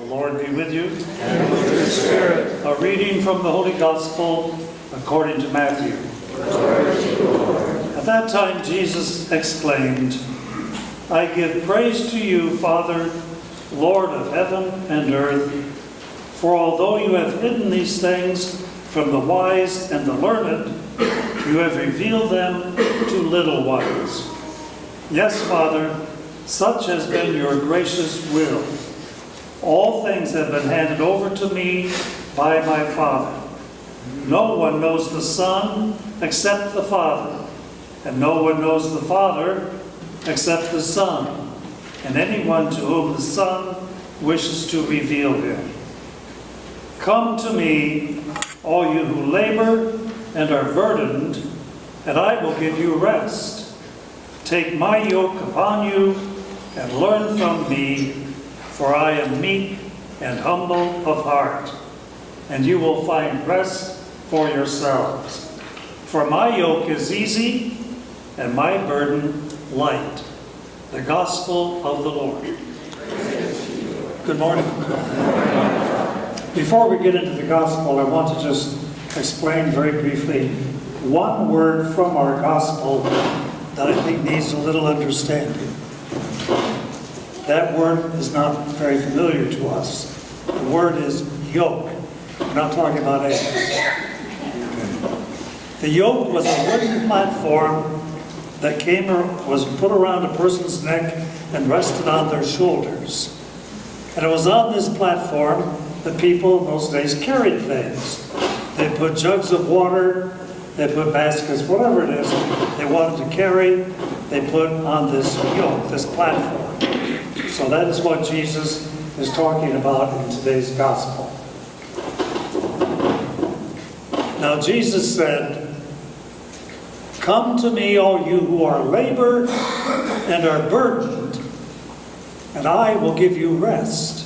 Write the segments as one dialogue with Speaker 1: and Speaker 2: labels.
Speaker 1: Lord be with you.
Speaker 2: And with your spirit.
Speaker 1: A reading from the Holy Gospel according to Matthew.
Speaker 2: Glory to you, Lord.
Speaker 1: At that time Jesus exclaimed, I give praise to you, Father, Lord of heaven and earth, for although you have hidden these things from the wise and the learned, you have revealed them to little ones. Yes, Father, such has been your gracious will. All things have been handed over to me by my Father. No one knows the Son except the Father, and no one knows the Father except the Son, and anyone to whom the Son wishes to reveal him. Come to me, all you who labor and are burdened, and I will give you rest. Take my yoke upon you and learn from me, for I am meek and humble of heart, and you will find rest for yourselves. For my yoke is easy and my burden light. The Gospel of the Lord. Good morning. Before we get into the Gospel, I want to just explain very briefly one word from our Gospel that I think needs a little understanding. That word is not very familiar to us. The word is yoke. We're not talking about eggs. The yoke was a wooden platform that was put around a person's neck and rested on their shoulders. And it was on this platform that people in those days carried things. They put jugs of water, they put baskets, whatever it is they wanted to carry, they put on this yoke, this platform. So that is what Jesus is talking about in today's gospel. Now Jesus said, come to me, all you who are labored and are burdened, and I will give you rest.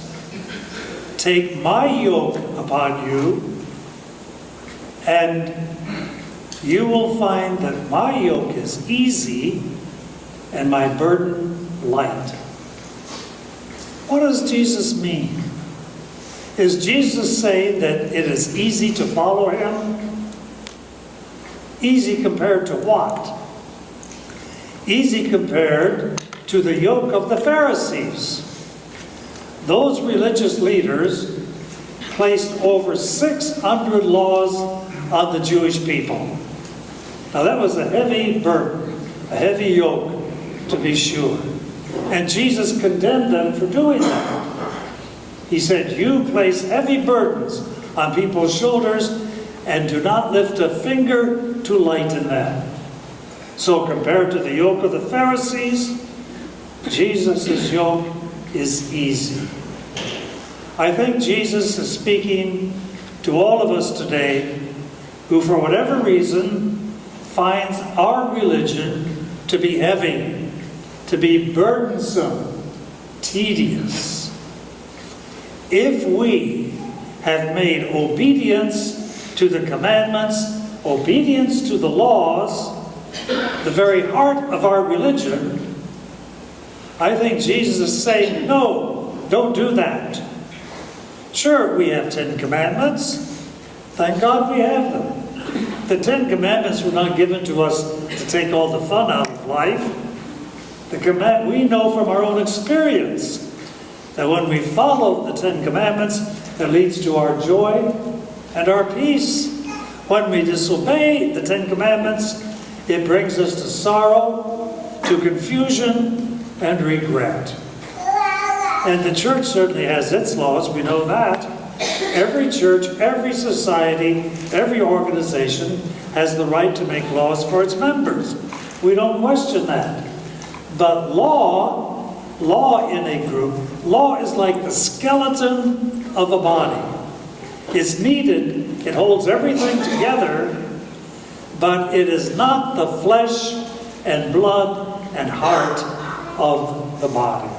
Speaker 1: Take my yoke upon you, and you will find that my yoke is easy and my burden light. What does Jesus mean? Is Jesus saying that it is easy to follow him? Easy compared to what? Easy compared to the yoke of the Pharisees. Those religious leaders placed over 600 laws on the Jewish people. Now that was a heavy burden, a heavy yoke to be sure. And Jesus condemned them for doing that. He said, you place heavy burdens on people's shoulders and do not lift a finger to lighten them. So compared to the yoke of the Pharisees, Jesus' yoke is easy. I think Jesus is speaking to all of us today who, for whatever reason, finds our religion to be heavy, to be burdensome, tedious. If we have made obedience to the commandments, obedience to the laws, the very heart of our religion, I think Jesus is saying, no, don't do that. Sure, we have 10 commandments. Thank God we have them. The 10 commandments were not given to us to take all the fun out of life. We know from our own experience that when we follow the 10 commandments, it leads to our joy and our peace. When we disobey the 10 commandments, it brings us to sorrow, to confusion, and regret. And the church certainly has its laws, we know that. Every church, every society, every organization has the right to make laws for its members. We don't question that. But law in a group, law is like the skeleton of a body. It's needed, it holds everything together, but it is not the flesh and blood and heart of the body.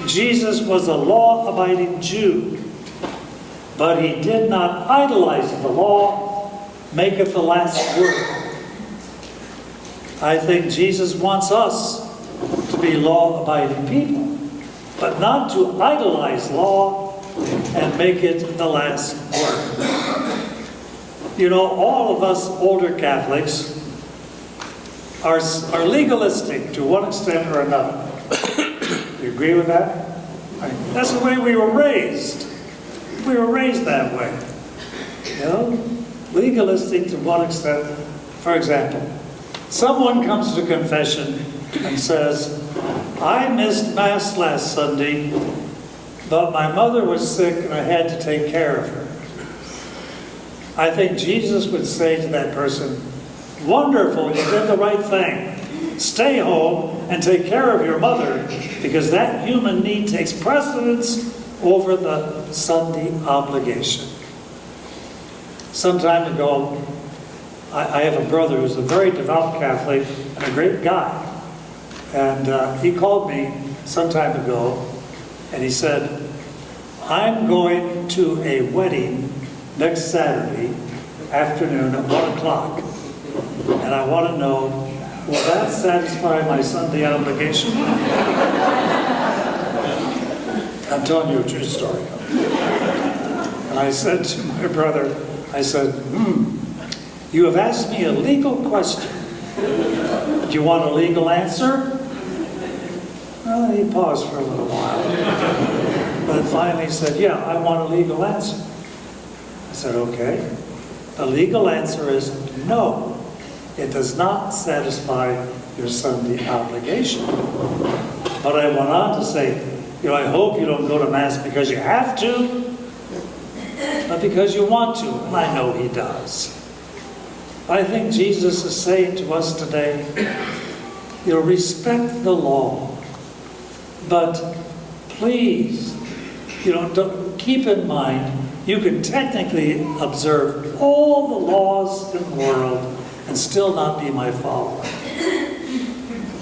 Speaker 1: Jesus was a law-abiding Jew, but he did not idolize the law, make it the last word. I think Jesus wants us to be law-abiding people, but not to idolize law and make it the last word. You know, all of us older Catholics are legalistic to one extent or another. You agree with that? That's the way we were raised. We were raised that way. You know, legalistic to one extent. For example, someone comes to confession and says, I missed Mass last Sunday, but my mother was sick and I had to take care of her. I think Jesus would say to that person, wonderful, you did the right thing. Stay home and take care of your mother, because that human need takes precedence over the Sunday obligation. Some time ago, I have a brother who's a very devout Catholic and a great guy. And he called me some time ago and he said, I'm going to a wedding next Saturday afternoon at 1 o'clock. And I want to know, will that satisfy my Sunday obligation? I'm telling you a true story. And I said to my brother, I said, you have asked me a legal question. Do you want a legal answer? Well, he paused for a little while. But finally he said, yeah, I want a legal answer. I said, okay. The legal answer is no. It does not satisfy your Sunday obligation. But I went on to say, you know, I hope you don't go to Mass because you have to, but because you want to. And I know he does. I think Jesus is saying to us today, you know, respect the law, but please, you know, keep in mind, you can technically observe all the laws in the world and still not be my follower.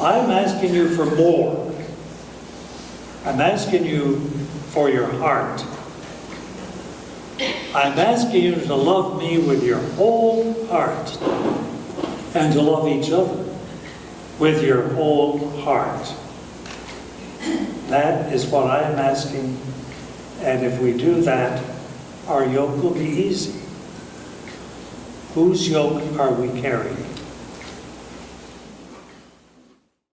Speaker 1: I'm asking you for more. I'm asking you for your heart. I'm asking you to love me with your whole heart and to love each other with your whole heart. That is what I am asking, and if we do that, our yoke will be easy. Whose yoke are we carrying?